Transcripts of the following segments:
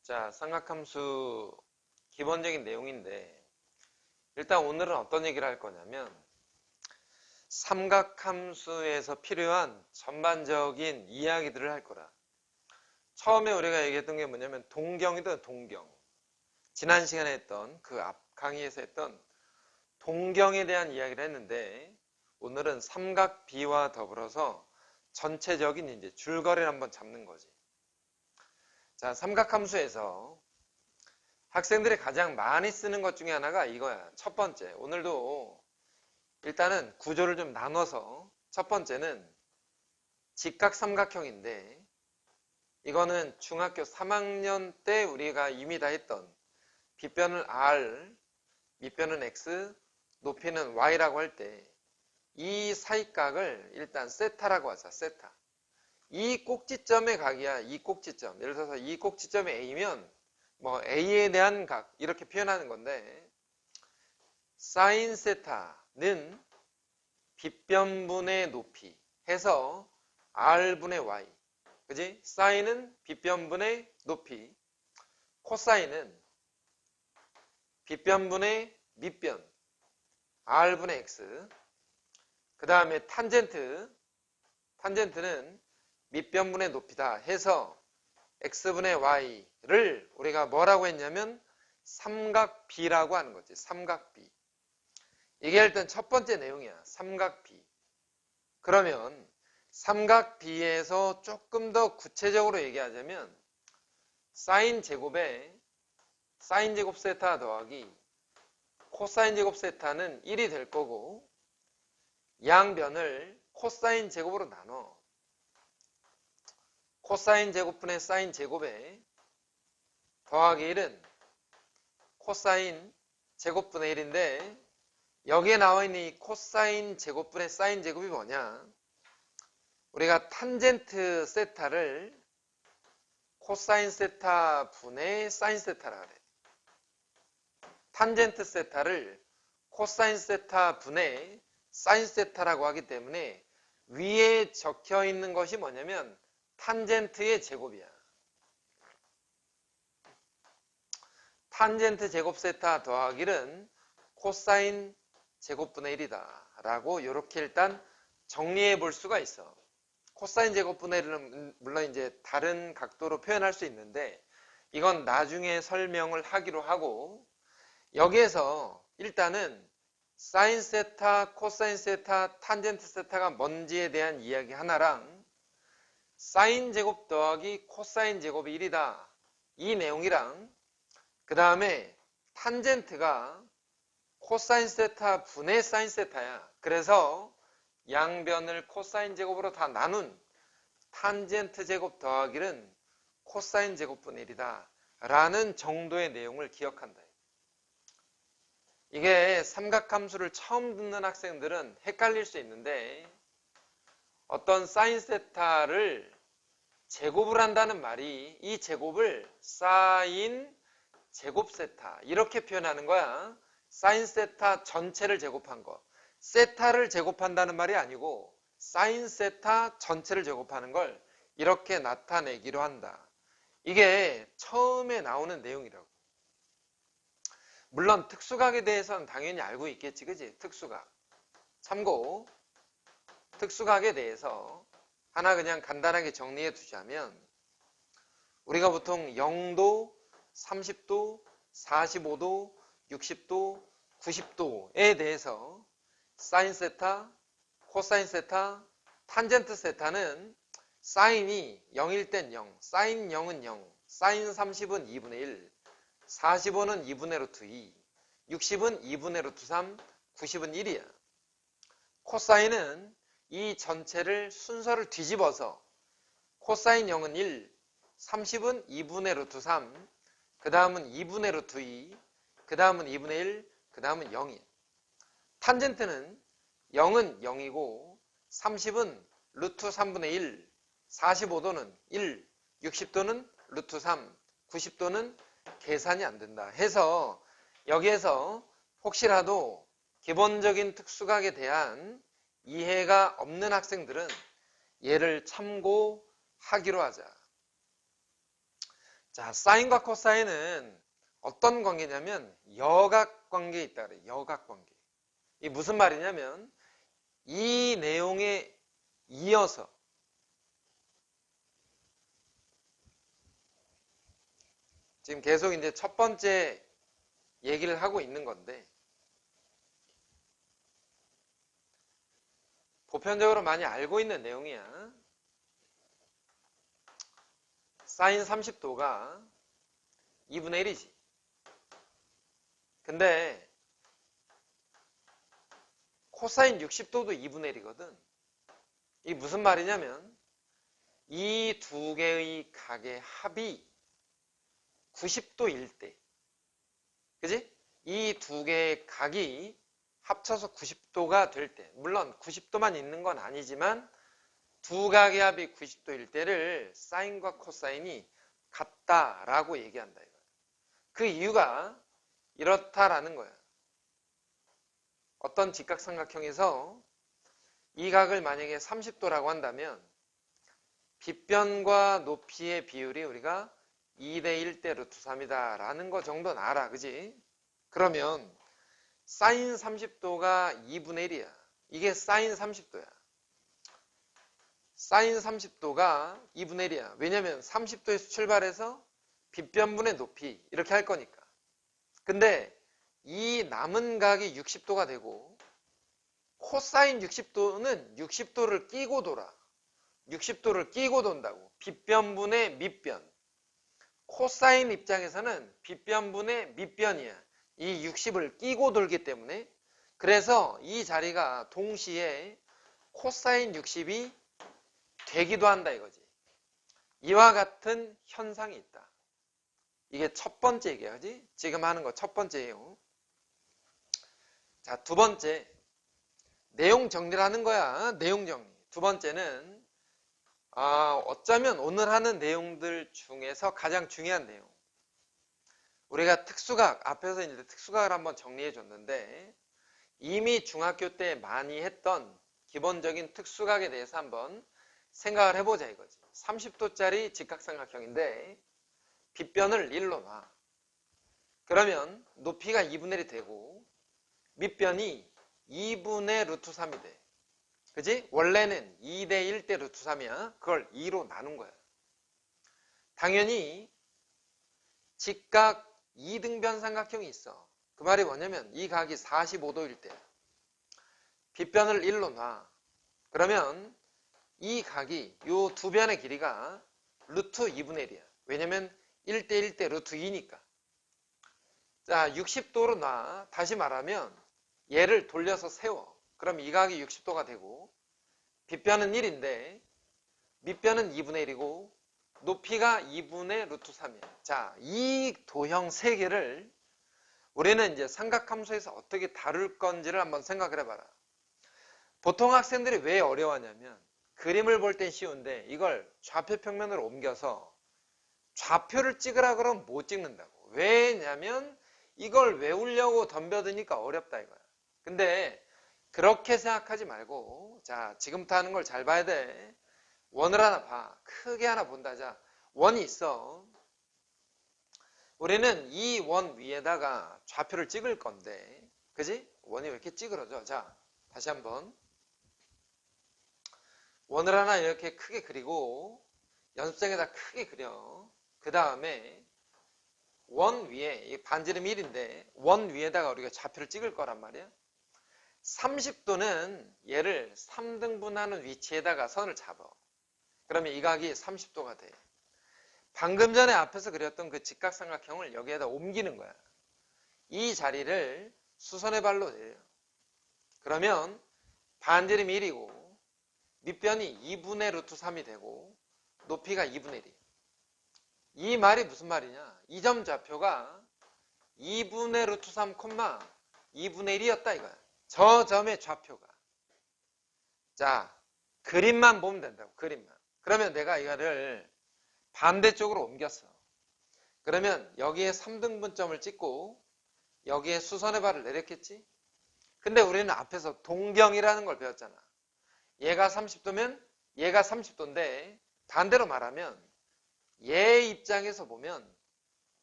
자, 삼각함수 기본적인 내용인데, 일단 오늘은 어떤 얘기를 할 거냐면, 삼각함수에서 필요한 전반적인 이야기들을 할 거라. 처음에 우리가 얘기했던 게 뭐냐면, 동경이든 동경. 지난 시간에 했던 그 앞 강의에서 했던 동경에 대한 이야기를 했는데, 오늘은 삼각비와 더불어서 전체적인 이제 줄거리를 한번 잡는 거지. 자, 삼각함수에서 학생들이 가장 많이 쓰는 것 중에 하나가 이거야. 첫 번째, 오늘도 일단은 구조를 좀 나눠서 첫 번째는 직각삼각형인데 이거는 중학교 3학년 때 우리가 이미 다 했던 빗변을 R, 밑변은 X, 높이는 Y라고 할 때 이 사이각을 일단 세타라고 하자. 세타. 이 꼭지점의 각이야. 이 꼭지점. 예를 들어서 이 꼭지점이 A면 뭐 A에 대한 각 이렇게 표현하는 건데 사인 세타는 빗변분의 높이 해서 R분의 Y 그지? 사인은 빗변분의 높이 코사인은 빗변분의 밑변 R분의 X 그 다음에 탄젠트는 밑변분의 높이다 해서 X분의 Y를 우리가 뭐라고 했냐면 삼각비라고 하는 거지. 삼각비. 이게 일단 첫 번째 내용이야. 삼각비. 그러면 삼각비에서 조금 더 구체적으로 얘기하자면 사인 제곱에 사인 제곱 세타 더하기 코사인 제곱 세타는 1이 될 거고 양변을 코사인 제곱으로 나눠. 코사인 제곱분의 사인 제곱에 더하기 1은 코사인 제곱분의 1인데 여기에 나와 있는 이 코사인 제곱분의 사인 제곱이 뭐냐? 우리가 탄젠트 세타를 코사인 세타 분의 사인 세타라 그래. 탄젠트 세타를 코사인 세타 분의 사인 세타라고 하기 때문에 위에 적혀 있는 것이 뭐냐면 탄젠트의 제곱이야. 탄젠트 제곱 세타 더하기 1은 코사인 제곱분의 1이다 라고 이렇게 일단 정리해 볼 수가 있어. 코사인 제곱분의 1은 물론 이제 다른 각도로 표현할 수 있는데 이건 나중에 설명을 하기로 하고 여기에서 일단은 사인 세타, 코사인 세타, 탄젠트 세타가 뭔지에 대한 이야기 하나랑 사인 제곱 더하기 코사인 제곱이 1이다 이 내용이랑 그 다음에 탄젠트가 코사인 세타 분의 사인 세타야. 그래서 양변을 코사인 제곱으로 다 나눈 탄젠트 제곱 더하기는 코사인 제곱분의 1이다 라는 정도의 내용을 기억한다. 이게 삼각함수를 처음 듣는 학생들은 헷갈릴 수 있는데 어떤 사인 세타를 제곱을 한다는 말이 이 제곱을 사인 제곱 세타 이렇게 표현하는 거야. 사인 세타 전체를 제곱한 거. 세타를 제곱한다는 말이 아니고 사인 세타 전체를 제곱하는 걸 이렇게 나타내기로 한다. 이게 처음에 나오는 내용이라고. 물론 특수각에 대해서는 당연히 알고 있겠지, 그지? 특수각. 참고 특수각에 대해서 하나 그냥 간단하게 정리해 두자면 우리가 보통 0도, 30도, 45도, 60도, 90도에 대해서 사인 세타, 코사인 세타, 탄젠트 세타는 사인이 0일 땐 0, 사인 0은 0, 사인 30은 2분의 1, 45는 2분의 루트 2, 60은 2분의 루트 3, 90은 1이야. 코사인은 이 전체를 순서를 뒤집어서 코사인 0은 1, 30은 2분의 루트 3, 그 다음은 2분의 루트 2, 그 다음은 2분의 1, 그 다음은 0이야. 탄젠트는 0은 0이고 30은 루트 3분의 1, 45도는 1, 60도는 루트 3, 90도는 계산이 안 된다 해서 여기에서 혹시라도 기본적인 특수각에 대한 이해가 없는 학생들은 얘를 참고하기로 하자. 자, 사인과 코사인은 어떤 관계냐면 여각 관계에 있다 그래요. 여각 관계. 이 무슨 말이냐면 이 내용에 이어서 지금 계속 이제 첫 번째 얘기를 하고 있는 건데 보편적으로 많이 알고 있는 내용이야. 사인 30도가 2분의 1이지. 근데 코사인 60도도 2분의 1이거든. 이게 무슨 말이냐면 이 두 개의 각의 합이 90도일 때, 그지? 이 두 개의 각이 합쳐서 90도가 될 때, 물론 90도만 있는 건 아니지만 두 각의 합이 90도일 때를 사인과 코사인이 같다라고 얘기한다 이거야. 그 이유가 이렇다라는 거야. 어떤 직각삼각형에서 이 각을 만약에 30도라고 한다면 빗변과 높이의 비율이 우리가 2대 1대 루트 3이다 라는 거 정도는 알아, 그지? 그러면 사인 30도가 2분의 1이야. 이게 사인 30도야. 사인 30도가 2분의 1이야. 왜냐면 30도에서 출발해서 빗변분의 높이 이렇게 할 거니까. 근데 이 남은 각이 60도가 되고 코사인 60도는 60도를 끼고 돌아. 60도를 끼고 돈다고. 빗변분의 밑변. 코사인 입장에서는 빗변분의 밑변이야. 이 60을 끼고 돌기 때문에 그래서 이 자리가 동시에 코사인 60이 되기도 한다 이거지. 이와 같은 현상이 있다. 이게 첫 번째 얘기야, 그지? 지금 하는 거 첫 번째예요. 자, 두 번째. 내용 정리를 하는 거야. 내용 정리. 두 번째는 어쩌면 오늘 하는 내용들 중에서 가장 중요한 내용. 우리가 특수각, 앞에서 이제 특수각을 한번 정리해 줬는데 이미 중학교 때 많이 했던 기본적인 특수각에 대해서 한번 생각을 해보자 이거지. 30도짜리 직각삼각형인데 빗변을 1로 놔. 그러면 높이가 2분의 1이 되고 밑변이 2분의 루트 3이 돼. 그지? 원래는 2대 1대 루트 3이야. 그걸 2로 나눈 거야. 당연히 직각 2등변 삼각형이 있어. 그 말이 뭐냐면 이 각이 45도일 때 빗변을 1로 놔. 그러면 이 각이 요 두 변의 길이가 루트 2분의 1이야. 왜냐면 1대 1대 루트 2니까. 자, 60도로 놔. 다시 말하면 얘를 돌려서 세워. 그럼 이 각이 60도가 되고 빗변은 1인데 밑변은 2분의 1이고 높이가 2분의 루트 3이야. 자, 이 도형 세 개를 우리는 이제 삼각함수에서 어떻게 다룰 건지를 한번 생각을 해봐라. 보통 학생들이 왜 어려워하냐면 그림을 볼 땐 쉬운데 이걸 좌표 평면으로 옮겨서 좌표를 찍으라 그러면 못 찍는다고. 왜냐면 이걸 외우려고 덤벼드니까 어렵다 이거야. 근데 그렇게 생각하지 말고 자, 지금부터 하는 걸 잘 봐야 돼. 원을 하나 봐. 크게 하나 본다. 자, 원이 있어. 우리는 이 원 위에다가 좌표를 찍을 건데 그지? 원이 왜 이렇게 찌그러져? 자, 다시 한번 원을 하나 이렇게 크게 그리고 연습생에다 크게 그려. 그 다음에 원 위에 반지름 1인데 원 위에다가 우리가 좌표를 찍을 거란 말이야. 30도는 얘를 3등분하는 위치에다가 선을 잡아. 그러면 이 각이 30도가 돼. 방금 전에 앞에서 그렸던 그 직각삼각형을 여기에다 옮기는 거야. 이 자리를 수선의 발로 내려. 그러면 반지름이 1이고 밑변이 2분의 루트 3이 되고 높이가 2분의 1이야. 이 말이 무슨 말이냐? 이 점 좌표가 2분의 루트 3, 2분의 1이었다 이거야. 저 점의 좌표가. 자, 그림만 보면 된다고. 그림만. 그러면 내가 이거를 반대쪽으로 옮겼어. 그러면 여기에 3등분점을 찍고 여기에 수선의 발을 내렸겠지? 근데 우리는 앞에서 동경이라는 걸 배웠잖아. 얘가 30도면 얘가 30도인데 반대로 말하면 얘 입장에서 보면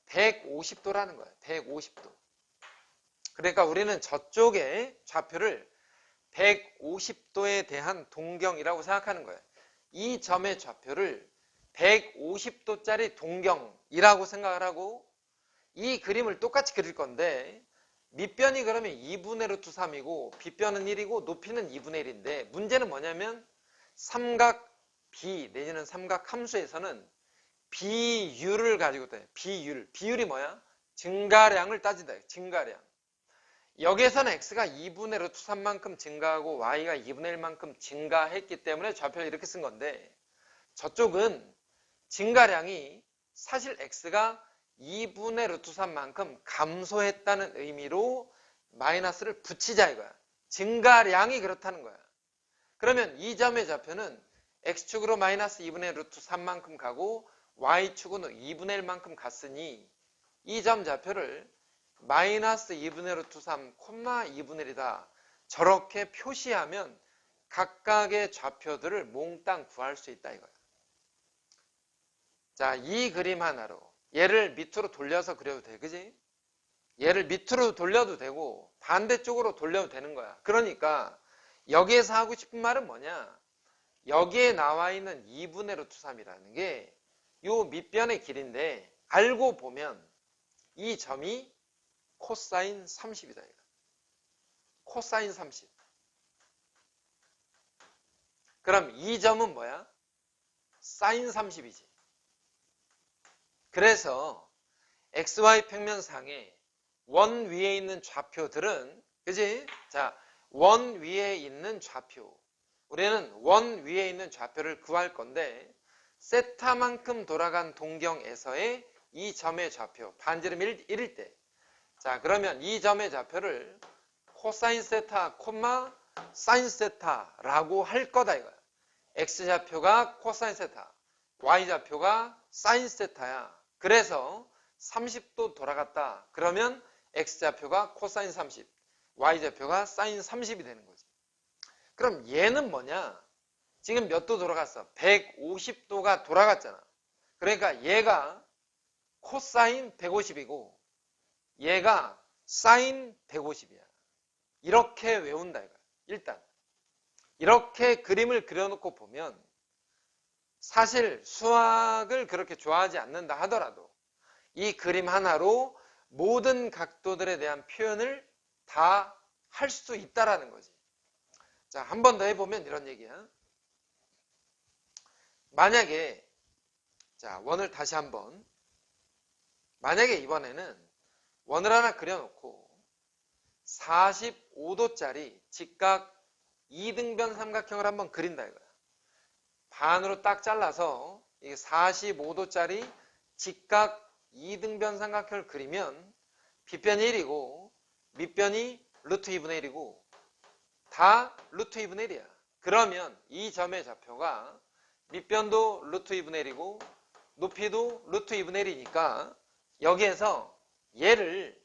150도라는 거야. 150도. 그러니까 우리는 저쪽의 좌표를 150도에 대한 동경이라고 생각하는 거예요. 이 점의 좌표를 150도짜리 동경이라고 생각을 하고 이 그림을 똑같이 그릴 건데 밑변이 그러면 2분의 루트 3이고 빗변은 1이고 높이는 2분의 1인데 문제는 뭐냐면 삼각 B 내지는 삼각 함수에서는 비율을 가지고 있다. 비율이 뭐야? 증가량을 따진다. 증가량. 여기에서는 x가 2분의 루트 3만큼 증가하고 y가 2분의 1만큼 증가했기 때문에 좌표를 이렇게 쓴 건데 저쪽은 증가량이 사실 x가 2분의 루트 3만큼 감소했다는 의미로 마이너스를 붙이자 이거야. 증가량이 그렇다는 거야. 그러면 이 점의 좌표는 x축으로 마이너스 2분의 루트 3만큼 가고 y축은 2분의 1만큼 갔으니 이 점 좌표를 마이너스 2분의 루트 3, 2분의 1이다. 저렇게 표시하면 각각의 좌표들을 몽땅 구할 수 있다 이거야. 자, 이 그림 하나로 얘를 밑으로 돌려서 그려도 돼. 그지? 얘를 밑으로 돌려도 되고 반대쪽으로 돌려도 되는 거야. 그러니까 여기에서 하고 싶은 말은 뭐냐? 여기에 나와 있는 2분의 루트 3이라는 게 요 밑변의 길인데 알고 보면 이 점이 코사인 30이다. 이거. 코사인 30. 그럼 이 점은 뭐야? 사인 30이지. 그래서 XY 평면상에 원 위에 있는 좌표들은 그지? 자, 원 위에 있는 좌표. 우리는 원 위에 있는 좌표를 구할 건데 세타만큼 돌아간 동경에서의 이 점의 좌표 반지름 1일 때 자, 그러면 이 점의 좌표를 코사인 세타, 사인 세타라고 할 거다 이거야. X좌표가 코사인 세타, Y좌표가 사인 세타야. 그래서 30도 돌아갔다. 그러면 X좌표가 코사인 30, Y좌표가 사인 30이 되는 거지. 그럼 얘는 뭐냐? 지금 몇 도 돌아갔어? 150도가 돌아갔잖아. 그러니까 얘가 코사인 150이고 얘가 사인 150이야. 이렇게 외운다 이거야. 일단 이렇게 그림을 그려놓고 보면 사실 수학을 그렇게 좋아하지 않는다 하더라도 이 그림 하나로 모든 각도들에 대한 표현을 다 할 수 있다라는 거지. 자, 한 번 더 해보면 이런 얘기야. 만약에 자, 원을 다시 한번 만약에 이번에는 원을 하나 그려놓고 45도짜리 직각 2등변 삼각형을 한번 그린다 이거야. 반으로 딱 잘라서 이게 45도짜리 직각 2등변 삼각형을 그리면 빗변이 1이고 밑변이 루트 2분의 1이고 다 루트 2분의 1이야. 그러면 이 점의 좌표가 밑변도 루트 2분의 1이고 높이도 루트 2분의 1이니까 여기에서 얘를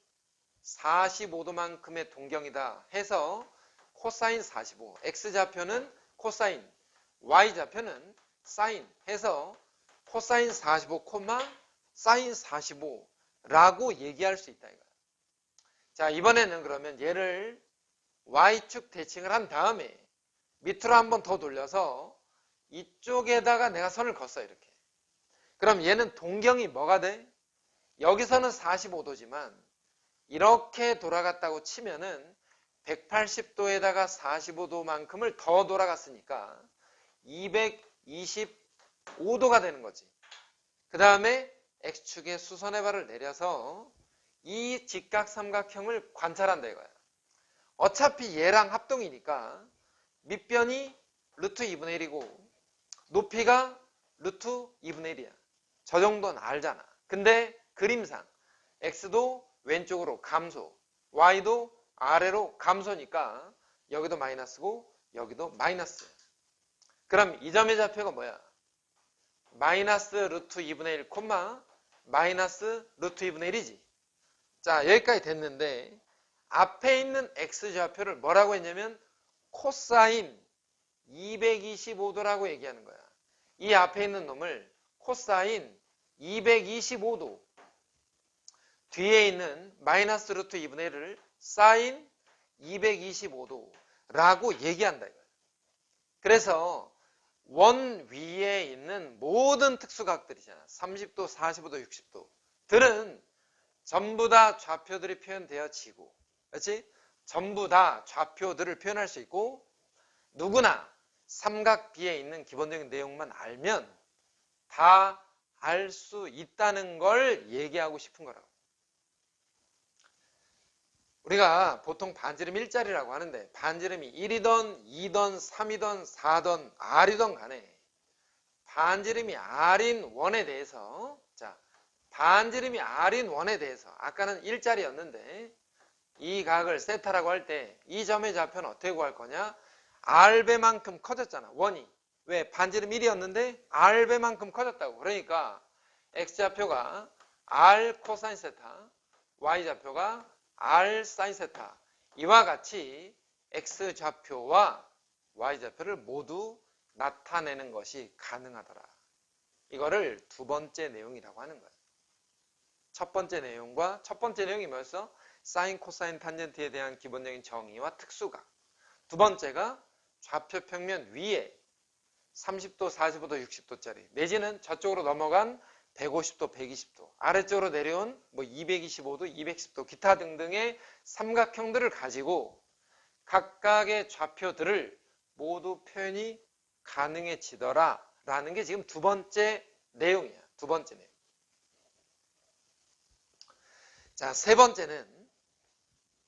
45도만큼의 동경이다 해서 코사인 45, X좌표는 코사인, Y좌표는 사인 해서 코사인 45, 사인 45라고 얘기할 수 있다 이거야. 자, 이번에는 그러면 얘를 Y축 대칭을 한 다음에 밑으로 한 번 더 돌려서 이쪽에다가 내가 선을 걷어 이렇게. 그럼 얘는 동경이 뭐가 돼? 여기서는 45도지만 이렇게 돌아갔다고 치면은 180도에다가 45도만큼을 더 돌아갔으니까 225도가 되는 거지. 그 다음에 X축의 수선의 발을 내려서 이 직각삼각형을 관찰한다 이거야. 어차피 얘랑 합동이니까 밑변이 루트 2분의 1이고 높이가 루트 2분의 1이야. 저 정도는 알잖아. 근데 그림상 X도 왼쪽으로 감소, Y도 아래로 감소니까 여기도 마이너스고 여기도 마이너스. 그럼 이 점의 좌표가 뭐야? 마이너스 루트 2분의 1, 마이너스 루트 2분의 1이지. 자, 여기까지 됐는데 앞에 있는 X좌표를 뭐라고 했냐면 코사인 225도라고 얘기하는 거야. 이 앞에 있는 놈을 코사인 225도 뒤에 있는 마이너스 루트 2분의 1을 사인 225도라고 얘기한다 이거예요. 그래서 원 위에 있는 모든 특수각들이잖아. 30도, 45도, 60도들은 전부 다 좌표들이 표현되어지고, 그렇지? 전부 다 좌표들을 표현할 수 있고, 누구나 삼각 B에 있는 기본적인 내용만 알면 다 알 수 있다는 걸 얘기하고 싶은 거라고. 우리가 보통 반지름 일자리라고 하는데 반지름이 1이던 2던 3이던 4던 R이던 간에 반지름이 R인 원에 대해서, 자, 반지름이 R인 원에 대해서 아까는 일자리였는데 이 각을 세타라고 할 때 이 점의 좌표는 어떻게 구할 거냐? R배만큼 커졌잖아, 원이. 왜? 반지름 1이었는데 R배만큼 커졌다고. 그러니까 X좌표가 R 코사인 세타, Y좌표가 R 사인 세타. 이와 같이 X좌표와 Y좌표를 모두 나타내는 것이 가능하더라. 이거를 두 번째 내용이라고 하는 거예요. 첫 번째 내용이 뭐였어? 사인, 코사인, 탄젠트에 대한 기본적인 정의와 특수각. 두 번째가 좌표 평면 위에 30도, 45도, 60도짜리 내지는 저쪽으로 넘어간 150도, 120도 아래쪽으로 내려온 뭐 225도, 210도 기타 등등의 삼각형들을 가지고 각각의 좌표들을 모두 표현이 가능해지더라 라는 게 지금 두 번째 내용이야. 두 번째 내용. 자, 세 번째는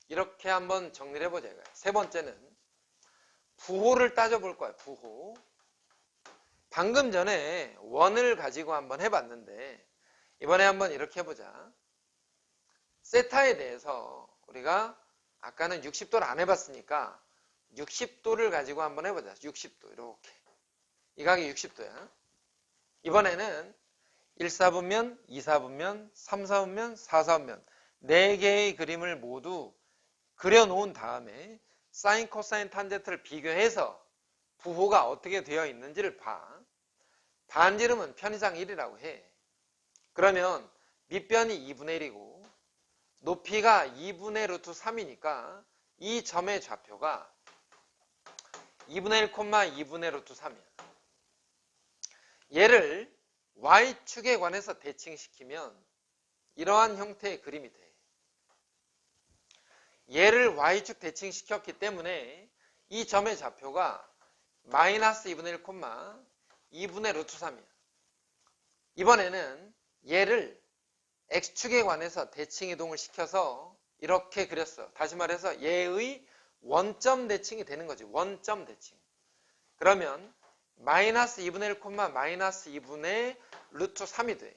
이렇게 한번 정리를 해보자. 세 번째는 부호를 따져볼 거야. 부호. 방금 전에 원을 가지고 한번 해봤는데 이번에 한번 이렇게 해보자. 세타에 대해서 우리가 아까는 60도를 안 해봤으니까 60도를 가지고 한번 해보자. 60도 이렇게. 이 각이 60도야. 이번에는 1사분면, 2사분면, 3사분면, 4사분면 4개의 그림을 모두 그려놓은 다음에 사인, 코사인, 탄젠트를 비교해서 부호가 어떻게 되어 있는지를 봐. 반지름은 편의상 1이라고 해. 그러면 밑변이 2분의 1이고 높이가 2분의 루트 3이니까 이 점의 좌표가 2분의 1, 2분의 루트 3이야. 얘를 Y축에 관해서 대칭시키면 이러한 형태의 그림이 돼. 얘를 Y축 대칭시켰기 때문에 이 점의 좌표가 마이너스 2분의 1, 2분의 루트 3이야. 이번에는 얘를 X축에 관해서 대칭 이동을 시켜서 이렇게 그렸어. 다시 말해서 얘의 원점 대칭이 되는 거지. 원점 대칭. 그러면 마이너스 2분의 1, 마이너스 2분의 루트 3이 돼.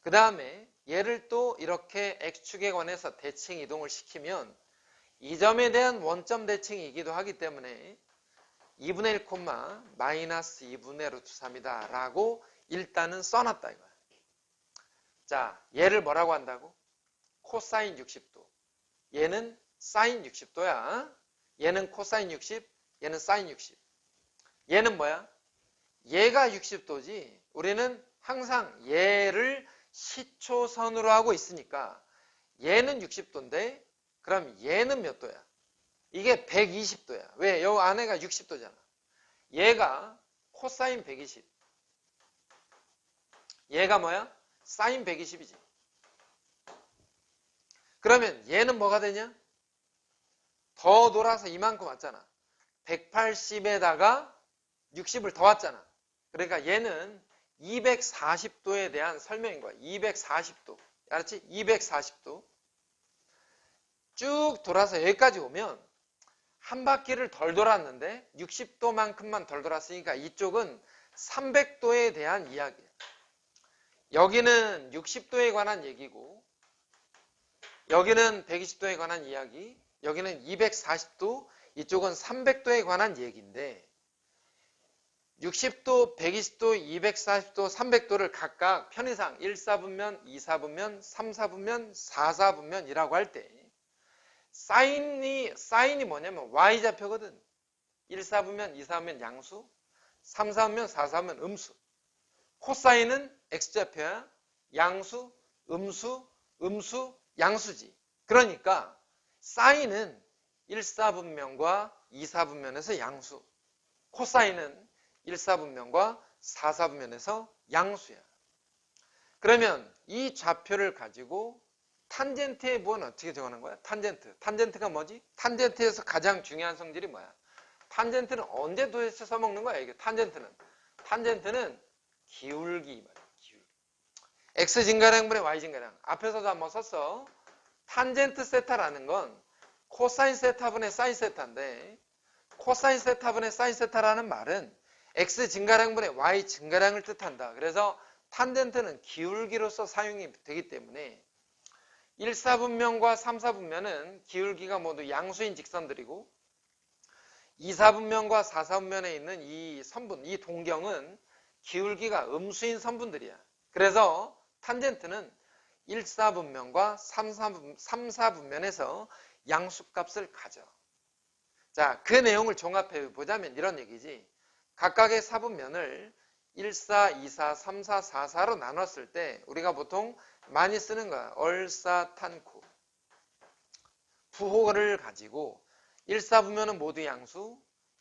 그 다음에 얘를 또 이렇게 X축에 관해서 대칭 이동을 시키면 이 점에 대한 원점 대칭이기도 하기 때문에 2분의 1, 마이너스 2분의 루트 3이다 라고 일단은 써놨다 이거야. 자, 얘를 뭐라고 한다고? 코사인 60도. 얘는 사인 60도야. 얘는 코사인 60, 얘는 사인 60. 얘는 뭐야? 얘가 60도지. 우리는 항상 얘를 시초선으로 하고 있으니까 얘는 60도인데 그럼 얘는 몇 도야? 이게 120도야. 왜? 요 안에가 60도잖아. 얘가 코사인 120. 얘가 뭐야? 사인 120이지. 그러면 얘는 뭐가 되냐? 더 돌아서 이만큼 왔잖아. 180에다가 60을 더 왔잖아. 그러니까 얘는 240도에 대한 설명인 거야. 240도. 알았지? 240도. 쭉 돌아서 여기까지 오면 한 바퀴를 덜 돌았는데 60도만큼만 덜 돌았으니까 이쪽은 300도에 대한 이야기야. 여기는 60도에 관한 얘기고 여기는 120도에 관한 이야기, 여기는 240도, 이쪽은 300도에 관한 얘기인데 60도, 120도, 240도, 300도를 각각 편의상 1사분면, 2사분면, 3사분면, 4사분면이라고 할 때 사인이 뭐냐면 Y좌표거든. 1사분면, 2사분면 양수, 3사분면, 4사분면 음수. 코사인은 X좌표야. 양수, 음수, 음수, 양수지. 그러니까 사인은 1사분면과 2사분면에서 양수, 코사인은 1사분면과 4사분면에서 양수야. 그러면 이 좌표를 가지고 탄젠트의 부호는 어떻게 정하는 거야? 탄젠트. 탄젠트가 뭐지? 탄젠트에서 가장 중요한 성질이 뭐야? 탄젠트는 언제 도대체 써먹는 거야? 이게 탄젠트는. 탄젠트는 기울기 말이야. 기울기. x 증가량분의 y 증가량. 앞에서도 한번 썼어. 탄젠트 세타라는 건 코사인 세타분의 사인 세타인데 코사인 세타분의 사인 세타라는 말은 x 증가량분의 y 증가량을 뜻한다. 그래서 탄젠트는 기울기로서 사용이 되기 때문에 1사분면과 3사분면은 기울기가 모두 양수인 직선들이고 2사분면과 4사분면에 있는 이 선분, 이 동경은 기울기가 음수인 선분들이야. 그래서 탄젠트는 1사분면과 3사분면에서 양수값을 가져. 자, 그 내용을 종합해 보자면 이런 얘기지. 각각의 사분면을 1사, 2사, 3사, 4사로 나눴을 때 우리가 보통 많이 쓰는 거야. 얼사탄쿠. 부호를 가지고 1사분면은 모두 양수,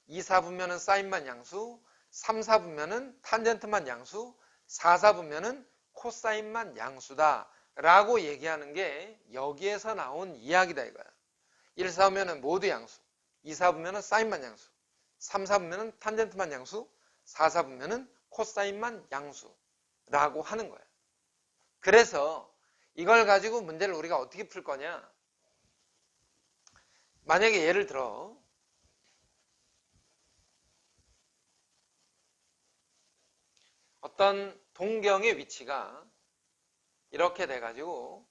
2사분면은 사인만 양수, 3사분면은 탄젠트만 양수, 4사분면은 코사인만 양수다 라고 얘기하는 게 여기에서 나온 이야기다 이거야. 1사분면은 모두 양수, 2사분면은 사인만 양수, 3사분면은 탄젠트만 양수, 4사분면은 코사인만 양수라고 하는 거야. 그래서 이걸 가지고 문제를 우리가 어떻게 풀 거냐? 만약에 예를 들어 어떤 동경의 위치가 이렇게 돼가지고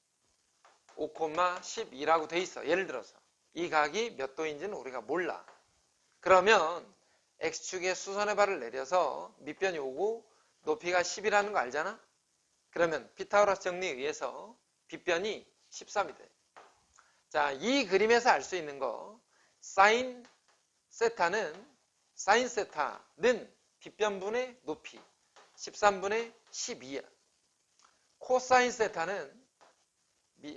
5,12라고 돼 있어. 예를 들어서 이 각이 몇 도인지는 우리가 몰라. 그러면 x축에 수선의 발을 내려서 밑변이 오고 높이가 10이라는 거 알잖아? 그러면 피타고라스 정리에 의해서 빗변이 13이 돼. 자, 이 그림에서 알 수 있는 거 사인 세타는 빗변분의 높이 13분의 12야. 코사인 세타는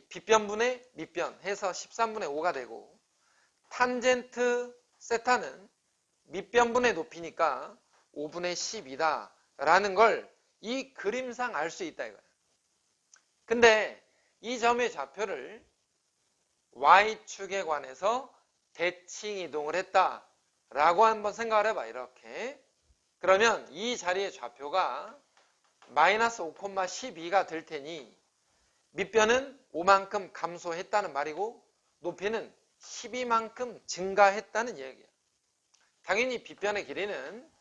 빗변분의 밑변 해서 13분의 5가 되고 탄젠트 세타는 밑변분의 높이니까 5분의 10이다 라는 걸 이 그림상 알 수 있다 이거야. 근데 이 점의 좌표를 y축에 관해서 대칭 이동을 했다 라고 한번 생각을 해봐. 이렇게. 그러면 이 자리의 좌표가 마이너스 5,12가 될 테니 밑변은 5만큼 감소했다는 말이고 높이는 12만큼 증가했다는 얘기야. 당연히 빗변의 길이는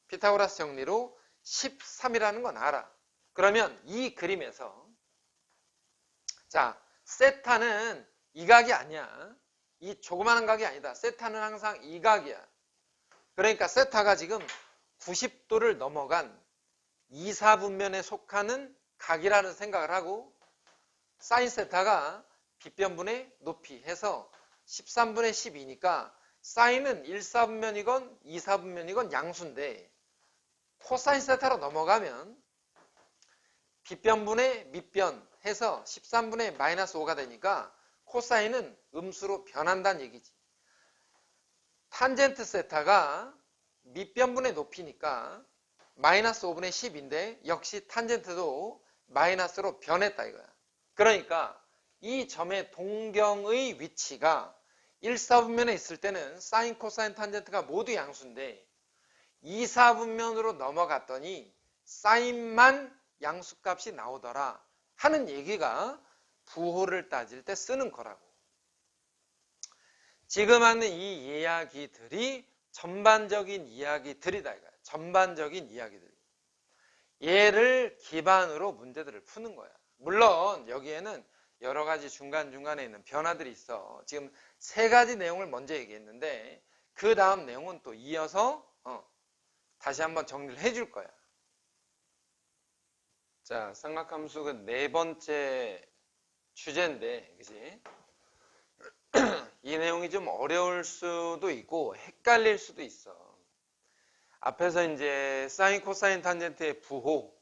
피타고라스 정리로 13이라는 건 알아. 그러면 이 그림에서 자, 세타는 이 각이 아니야. 이 조그마한 각이 아니다. 세타는 항상 이 각이야. 그러니까 세타가 지금 90도를 넘어간 2사분면에 속하는 각이라는 생각을 하고 사인 세타가 빗변분의 높이 해서 13분의 12니까 사인은 1사분면이건 2사분면이건 양수인데 코사인 세타로 넘어가면 빗변분의 밑변 해서 13분의 마이너스 5가 되니까 코사인은 음수로 변한다는 얘기지. 탄젠트 세타가 밑변분의 높이니까 마이너스 5분의 10인데 역시 탄젠트도 마이너스로 변했다 이거야. 그러니까 이 점의 동경의 위치가 1사분면에 있을 때는 사인, 코사인, 탄젠트가 모두 양수인데 2사분면으로 넘어갔더니 사인만 양수값이 나오더라 하는 얘기가 부호를 따질 때 쓰는 거라고. 지금 하는 이 이야기들이 전반적인 이야기들이다 이거야. 전반적인 이야기들. 얘를 기반으로 문제들을 푸는 거야. 물론 여기에는 여러 가지 중간중간에 있는 변화들이 있어. 지금 3가지 내용을 먼저 얘기했는데 그 다음 내용은 또 이어서 다시 한번 정리를 해줄 거야. 자, 삼각함수는 4번째 주제인데, 그지? 이 내용이 좀 어려울 수도 있고 헷갈릴 수도 있어. 앞에서 이제 사인, 코사인, 탄젠트의 부호,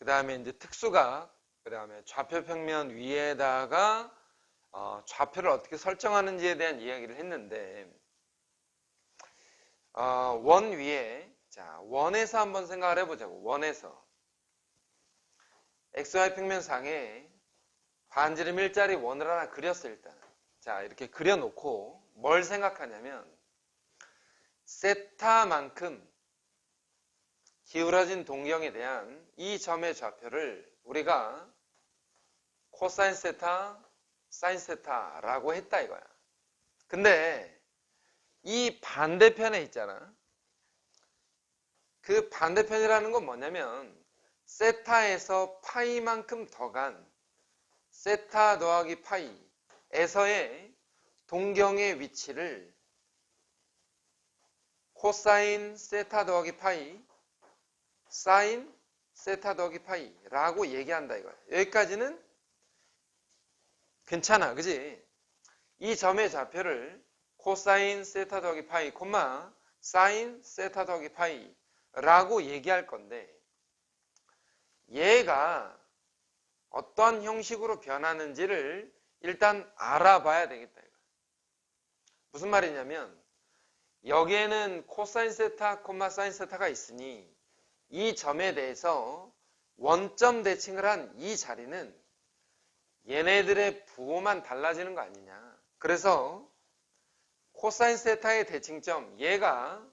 그 다음에 이제 특수각, 그 다음에 좌표 평면 위에다가 좌표를 어떻게 설정하는지에 대한 이야기를 했는데, 원 위에, 자, 원에서 한번 생각을 해보자고. 원에서 XY 평면상에 반지름 일자리 원을 하나 그렸어, 일단. 자, 이렇게 그려놓고 뭘 생각하냐면, 세타만큼 기울어진 동경에 대한 이 점의 좌표를 우리가 코사인 세타, 사인 세타라고 했다 이거야. 근데 이 반대편에 있잖아. 그 반대편이라는 건 뭐냐면 세타에서 파이만큼 더 간 세타 더하기 파이에서의 동경의 위치를 코사인 세타 더하기 파이, 사인 세타 더하기 파이라고 얘기한다 이거야. 여기까지는 괜찮아, 그지? 이 점의 좌표를 코사인 세타 더하기 파이, 콤마 사인 세타 더하기 파이라고 얘기할 건데, 얘가 어떤 형식으로 변하는지를 일단 알아봐야 되겠다 이거야. 무슨 말이냐면 여기에는 코사인 세타, 콤마 사인 세타가 있으니 이 점에 대해서 원점 대칭을 한 이 자리는 얘네들의 부호만 달라지는 거 아니냐. 그래서 코사인 세타의 대칭점, 얘가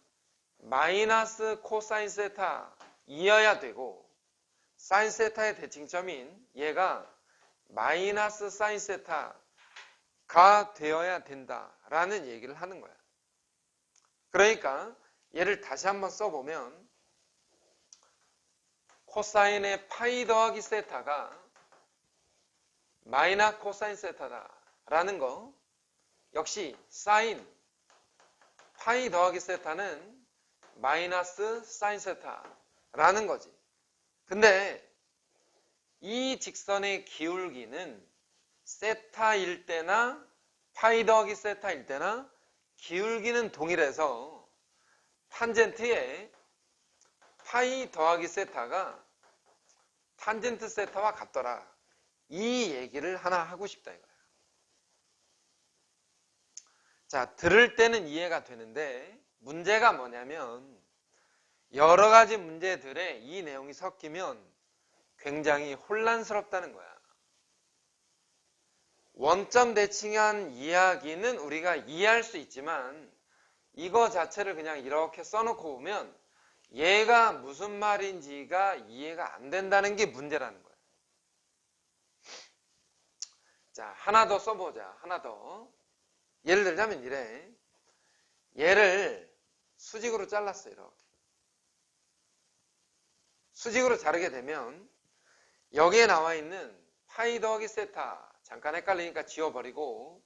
마이너스 코사인 세타이어야 되고, 사인 세타의 대칭점인 얘가 마이너스 사인 세타가 되어야 된다라는 얘기를 하는 거야. 그러니까 얘를 다시 한번 써보면 코사인의 파이 더하기 세타가 마이너스 코사인 세타다라는 거, 역시 사인 파이 더하기 세타는 마이너스 사인 세타라는 거지. 근데 이 직선의 기울기는 세타일 때나 파이 더하기 세타일 때나 기울기는 동일해서 탄젠트의 파이 더하기 세타가 탄젠트 세타와 같더라. 이 얘기를 하나 하고 싶다 이거야. 자, 들을 때는 이해가 되는데 문제가 뭐냐면 여러 가지 문제들에 이 내용이 섞이면 굉장히 혼란스럽다는 거야. 원점 대칭한 이야기는 우리가 이해할 수 있지만 이거 자체를 그냥 이렇게 써놓고 보면 얘가 무슨 말인지가 이해가 안 된다는 게 문제라는 거야. 자, 하나 더 써보자. 하나 더. 예를 들자면 이래. 얘를 수직으로 잘랐어. 이렇게. 수직으로 자르게 되면 여기에 나와 있는 파이 더하기 세타, 잠깐 헷갈리니까 지워버리고,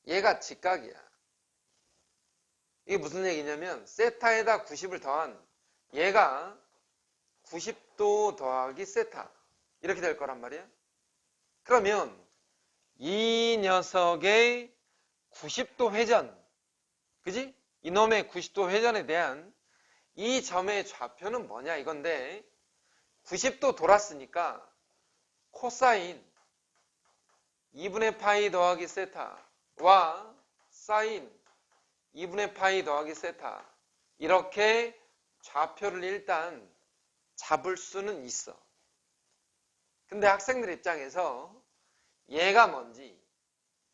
얘가 직각이야. 이게 무슨 얘기냐면 세타에다 90을 더한 얘가 90도 더하기 세타 이렇게 될 거란 말이야. 그러면 이 녀석의 90도 회전, 그지? 이놈의 90도 회전에 대한 이 점의 좌표는 뭐냐 이건데, 90도 돌았으니까 코사인 2분의 파이 더하기 세타와 사인 2분의 파이 더하기 세타, 이렇게 좌표를 일단 잡을 수는 있어. 근데 학생들 입장에서 얘가 뭔지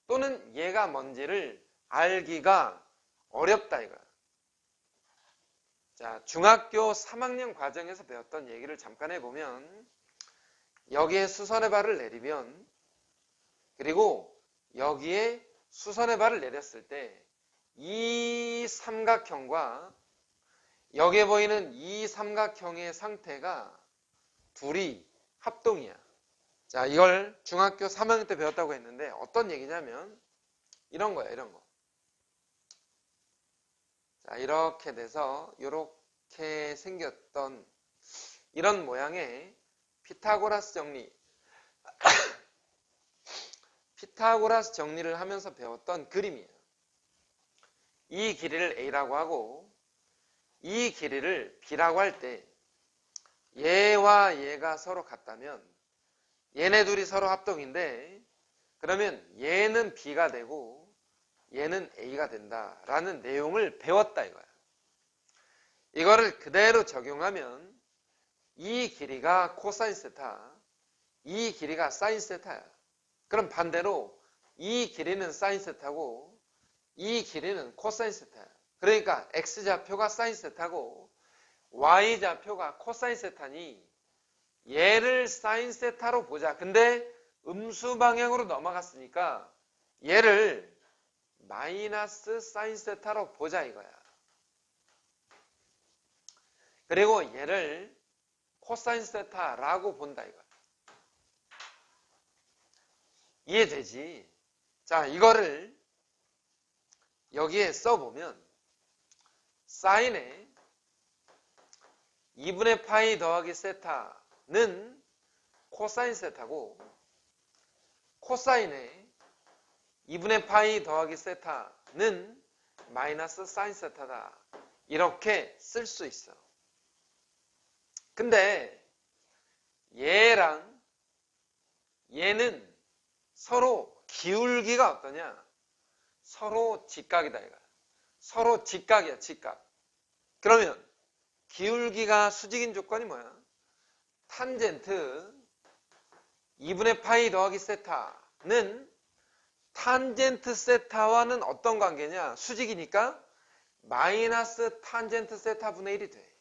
또는 얘가 뭔지를 알기가 어렵다 이거야. 자, 중학교 3학년 과정에서 배웠던 얘기를 잠깐 해보면, 여기에 수선의 발을 내리면, 그리고 여기에 수선의 발을 내렸을 때 이 삼각형과 여기에 보이는 이 삼각형의 상태가 둘이 합동이야. 자, 이걸 중학교 3학년 때 배웠다고 했는데 어떤 얘기냐면 이런 거야, 이런 거. 자, 이렇게 돼서 이렇게 생겼던 이런 모양의 피타고라스 정리 피타고라스 정리를 하면서 배웠던 그림이에요. 이 길이를 A라고 하고 이 길이를 B라고 할 때 얘와 얘가 서로 같다면 얘네 둘이 서로 합동인데 그러면 얘는 B가 되고 얘는 A가 된다라는 내용을 배웠다 이거야. 이거를 그대로 적용하면 이 길이가 코사인 세타, 이 길이가 사인 세타야. 그럼 반대로 이 길이는 사인 세타고 이 길이는 코사인 세타야. 그러니까 x좌표가 사인 세타고 y좌표가 코사인 세타니 얘를 사인 세타로 보자. 근데 음수 방향으로 넘어갔으니까 얘를 마이너스 사인 세타로 보자 이거야. 그리고 얘를 코사인 세타라고 본다 이거야. 이해되지? 자, 이거를 여기에 써보면 사인에 2분의 파이 더하기 세타는 코사인 세타고 코사인에 2분의 파이 더하기 세타는 마이너스 사인 세타다. 이렇게 쓸 수 있어. 근데 얘랑 얘는 서로 기울기가 어떠냐? 서로 직각이다 이거야. 서로 직각이야, 직각. 그러면 기울기가 수직인 조건이 뭐야? 탄젠트 2분의 파이 더하기 세타는 탄젠트 세타와는 어떤 관계냐? 수직이니까 마이너스 탄젠트 세타 분의 1이 돼.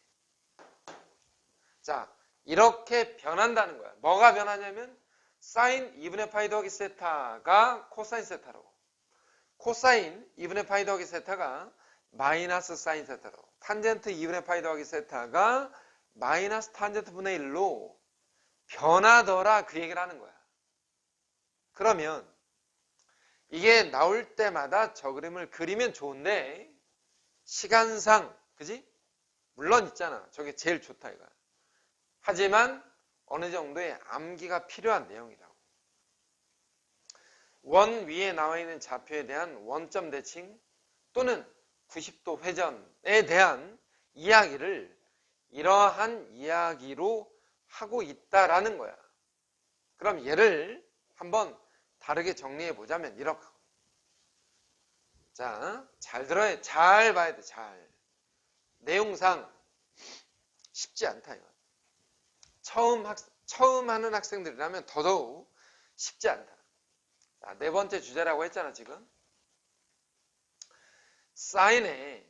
자, 이렇게 변한다는 거야. 뭐가 변하냐면 사인 2분의 파이 더하기 세타가 코사인 세타로, 코사인 2분의 파이 더하기 세타가 마이너스 사인 세타로, 탄젠트 2분의 파이 더하기 세타가 마이너스 탄젠트 분의 1로 변하더라 그 얘기를 하는 거야. 그러면 이게 나올 때마다 저 그림을 그리면 좋은데 시간상 그지? 물론 있잖아. 저게 제일 좋다 이거야. 하지만 어느 정도의 암기가 필요한 내용이라고. 원 위에 나와 있는 좌표에 대한 원점 대칭 또는 90도 회전에 대한 이야기를 이러한 이야기로 하고 있다라는 거야. 그럼 얘를 한번 다르게 정리해 보자면 이렇게. 자, 잘 들어야, 잘 봐야 돼, 잘. 내용상 쉽지 않다 이거. 처음 하는 학생들이라면 더더욱 쉽지 않다. 자, 네 번째 주제라고 했잖아, 지금. 사인에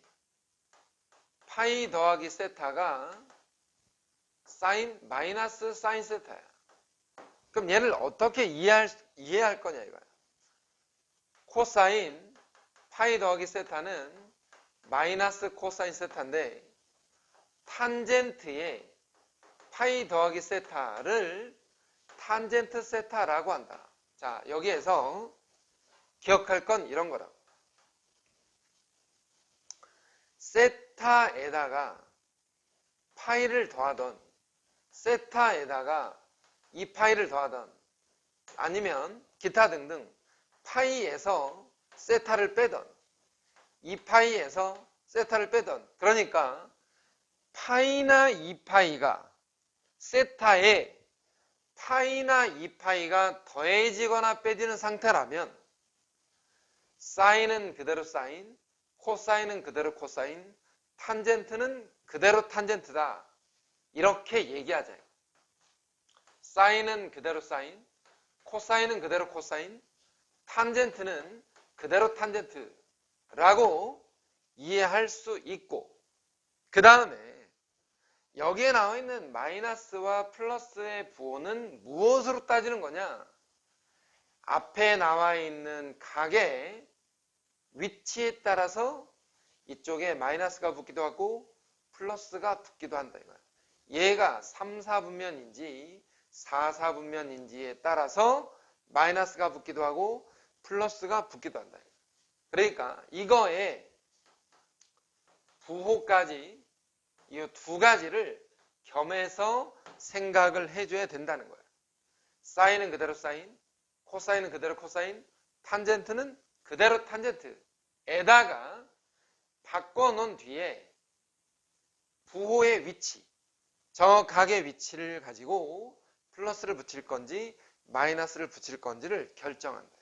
파이 더하기 세타가 사인 마이너스 사인 세타야. 그럼 얘를 어떻게 이해할 거냐 이거야. 코사인 파이 더하기 세타는 마이너스 코사인 세타인데 탄젠트에 파이 더하기 세타를 탄젠트 세타라고 한다. 자, 여기에서 기억할 건 이런 거라고. 세타에다가 파이를 더하던, 세타에다가 이 파이를 더하던, 아니면 기타 등등 파이에서 세타를 빼던, 이 파이에서 세타를 빼던, 그러니까 파이나 2파이가 세타에 파이나 2파이가 더해지거나 빼지는 상태라면 사인은 그대로 사인, 코사인은 그대로 코사인, 탄젠트는 그대로 탄젠트다. 이렇게 얘기하자. 사인은 그대로 사인, 코사인은 그대로 코사인, 탄젠트는 그대로 탄젠트라고 이해할 수 있고, 그 다음에 여기에 나와 있는 마이너스와 플러스의 부호는 무엇으로 따지는 거냐? 앞에 나와 있는 각의 위치에 따라서 이쪽에 마이너스가 붙기도 하고 플러스가 붙기도 한다 이거야. 얘가 3, 4분면인지 4, 4분면인지에 따라서 마이너스가 붙기도 하고 플러스가 붙기도 한다. 그러니까 이거에 부호까지 이 두 가지를 겸해서 생각을 해줘야 된다는 거예요. 사인은 그대로 사인, 코사인은 그대로 코사인, 탄젠트는 그대로 탄젠트에다가 바꿔놓은 뒤에 부호의 위치, 저 각의 위치를 가지고 플러스를 붙일 건지 마이너스를 붙일 건지를 결정한다.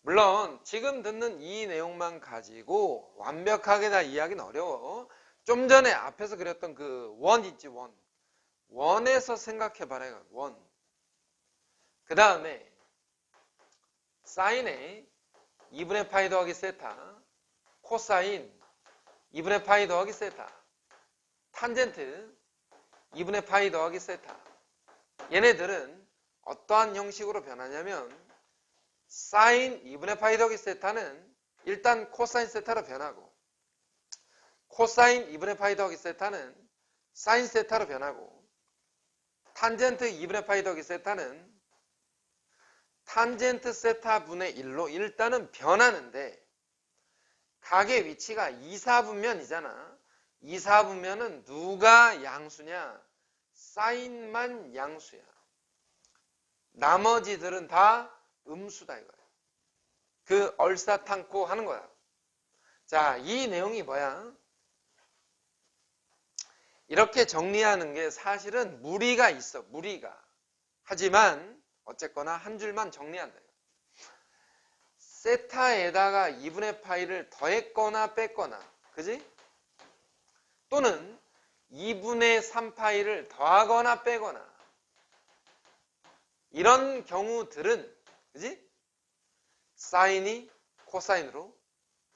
물론 지금 듣는 이 내용만 가지고 완벽하게 다 이해하기는 어려워. 좀 전에 앞에서 그렸던 그 원 있지, 원. 원에서 생각해봐라. 원. 그 다음에 사인에 2분의 파이 더하기 세타, 코사인 2분의 파이 더하기 세타, 탄젠트 2분의 파이 더하기 세타. 얘네들은 어떠한 형식으로 변하냐면 사인 2분의 파이 더하기 세타는 일단 코사인 세타로 변하고, 코사인 2분의 파이 더하기 세타는 사인 세타로 변하고, 탄젠트 2분의 파이 더하기 세타는 탄젠트 세타 분의 1로 일단은 변하는데, 각의 위치가 2, 4분면이잖아. 2, 4분면은 누가 양수냐? 사인만 양수야. 나머지들은 다 음수다 이거야. 그 얼싸탄고 하는 거야. 자, 이 내용이 뭐야? 이렇게 정리하는 게 사실은 무리가 있어. 무리가. 하지만 어쨌거나 한 줄만 정리한다. 세타에다가 2분의 파이를 더했거나 뺐거나, 그지? 또는 2분의 3파이를 더하거나 빼거나, 이런 경우들은, 그지? 사인이 코사인으로,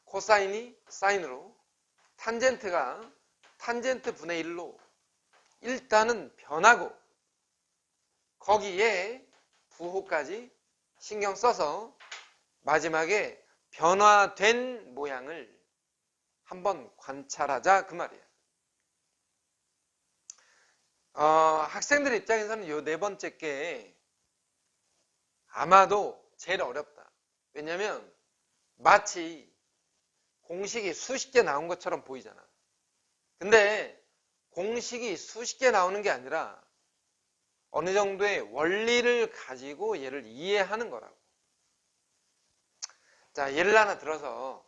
코사인이 사인으로, 탄젠트가 탄젠트 분의 1로 일단은 변하고, 거기에 부호까지 신경 써서 마지막에 변화된 모양을 한번 관찰하자 그 말이야. 학생들 입장에서는 요 네 번째 게 아마도 제일 어렵다. 왜냐면 마치 공식이 수십 개 나온 것처럼 보이잖아. 근데 공식이 수십 개 나오는 게 아니라 어느 정도의 원리를 가지고 얘를 이해하는 거라고. 자, 예를 하나 들어서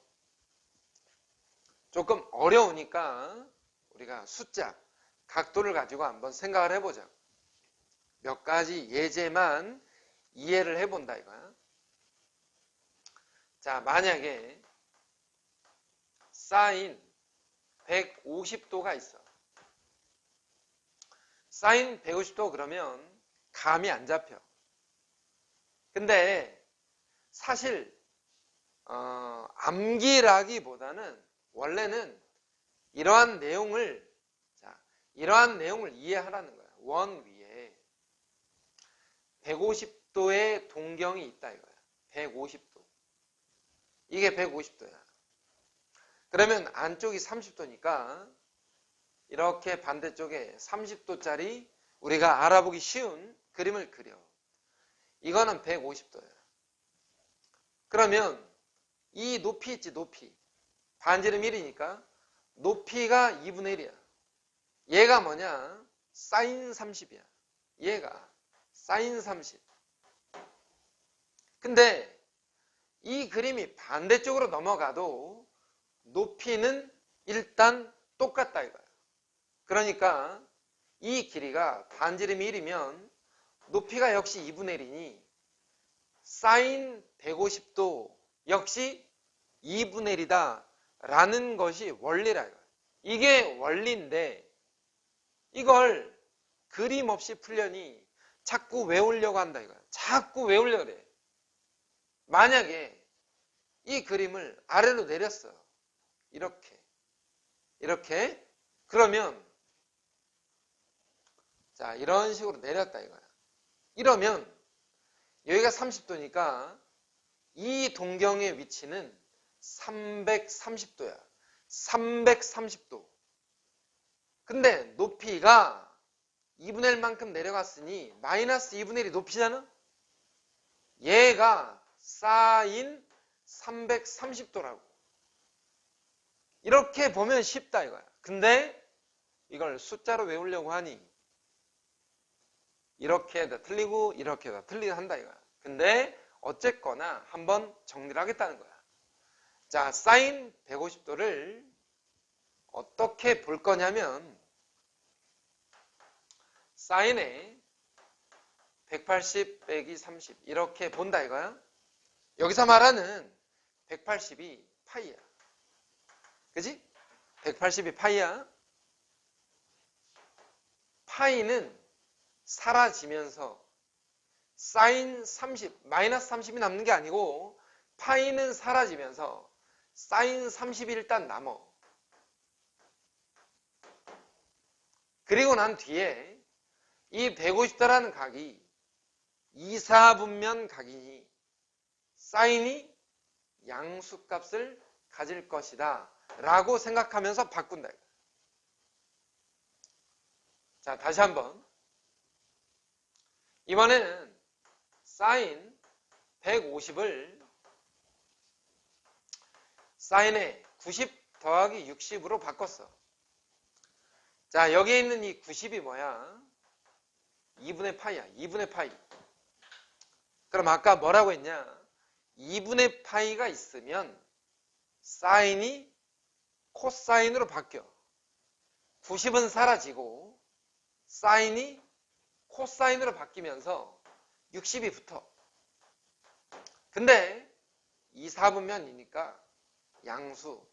조금 어려우니까 우리가 숫자, 각도를 가지고 한번 생각을 해보자. 몇 가지 예제만 이해를 해본다 이거야. 자, 만약에 사인 150도가 있어. 사인 150도 그러면 감이 안 잡혀. 근데 사실 암기라기보다는 원래는 이러한 내용을 이해하라는 거야. 원 위에 150도의 동경이 있다 이거야. 150도. 이게 150도야. 그러면 안쪽이 30도니까 이렇게 반대쪽에 30도짜리 우리가 알아보기 쉬운 그림을 그려. 이거는 150도야. 그러면 이 높이 있지, 높이. 반지름 1이니까 높이가 2분의 1이야. 얘가 뭐냐? 사인 30이야. 얘가 사인 30. 근데 이 그림이 반대쪽으로 넘어가도 높이는 일단 똑같다 이거야. 그러니까 이 길이가 반지름이 1이면 높이가 역시 2분의 1이니 사인 150도 역시 2분의 1이다 라는 것이 원리라 이거야. 이게 원리인데 이걸 그림 없이 풀려니 자꾸 외우려고 한다 이거야. 자꾸 외우려고 그래. 만약에 이 그림을 아래로 내렸어. 이렇게 그러면 자, 이런 식으로 내렸다 이거야. 이러면 여기가 30도니까 이 동경의 위치는 330도야. 330도. 근데 높이가 2분의 1만큼 내려갔으니 마이너스 2분의 1이 높이잖아? 얘가 사인 330도라고. 이렇게 보면 쉽다 이거야. 근데 이걸 숫자로 외우려고 하니 이렇게 다 틀리고 이렇게 다 틀리고 한다 이거야. 근데 어쨌거나 한번 정리를 하겠다는 거야. 자, 사인 150도를 어떻게 볼 거냐면 사인에 180 빼기 30 이렇게 본다 이거야. 여기서 말하는 180이 파이야. 그지? 180이 파이야. 파이는 사라지면서 사인 30, 마이너스 30이 남는 게 아니고 파이는 사라지면서 사인 30이 일단 남어. 그리고 난 뒤에 이 150도라는 각이 2사분면 각이니 사인이 양수값을 가질 것이다 라고 생각하면서 바꾼다. 자, 다시 한번. 이번에는 사인 150을 사인에 90 더하기 60으로 바꿨어. 자, 여기에 있는 이 90이 뭐야? 2분의 파이야. 2분의 파이. 그럼 아까 뭐라고 했냐? 2분의 파이가 있으면 사인이 코사인으로 바뀌어. 90은 사라지고 사인이 코사인으로 바뀌면서 60이 붙어. 근데 2, 4분면이니까 양수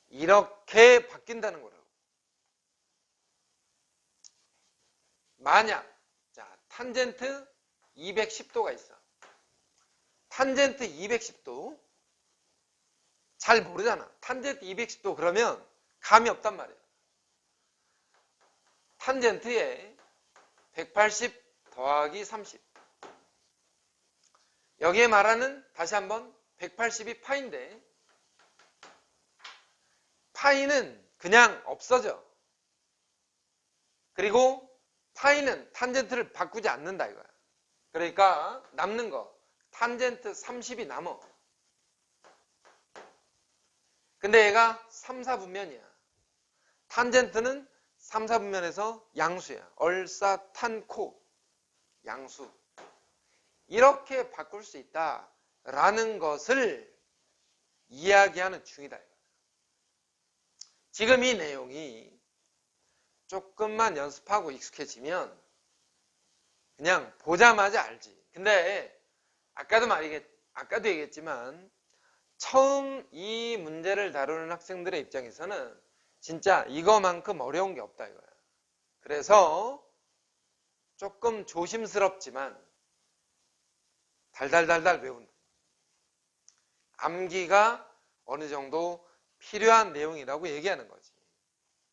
이렇게 바뀐다는 거라고. 만약 자 탄젠트 210도가 있어. 탄젠트 210도 잘 모르잖아. 탄젠트 210도 그러면 감이 없단 말이야. 탄젠트에 180 더하기 30 여기에 말하는 다시 한번 180이 파인데 파이는 그냥 없어져. 그리고 파이는 탄젠트를 바꾸지 않는다 이거야. 그러니까 남는 거 탄젠트 30이 남어. 근데 얘가 3, 4분면이야. 탄젠트는 3, 4분면에서 양수야. 얼싸탄코 양수. 이렇게 바꿀 수 있다라는 것을 이야기하는 중이다. 지금 이 내용이 조금만 연습하고 익숙해지면 그냥 보자마자 알지. 근데 아까도 얘기했지만 처음 이 문제를 다루는 학생들의 입장에서는 진짜 이거만큼 어려운 게 없다 이거야. 그래서 조금 조심스럽지만 달달달달 외운다. 암기가 어느 정도 필요한 내용이라고 얘기하는 거지.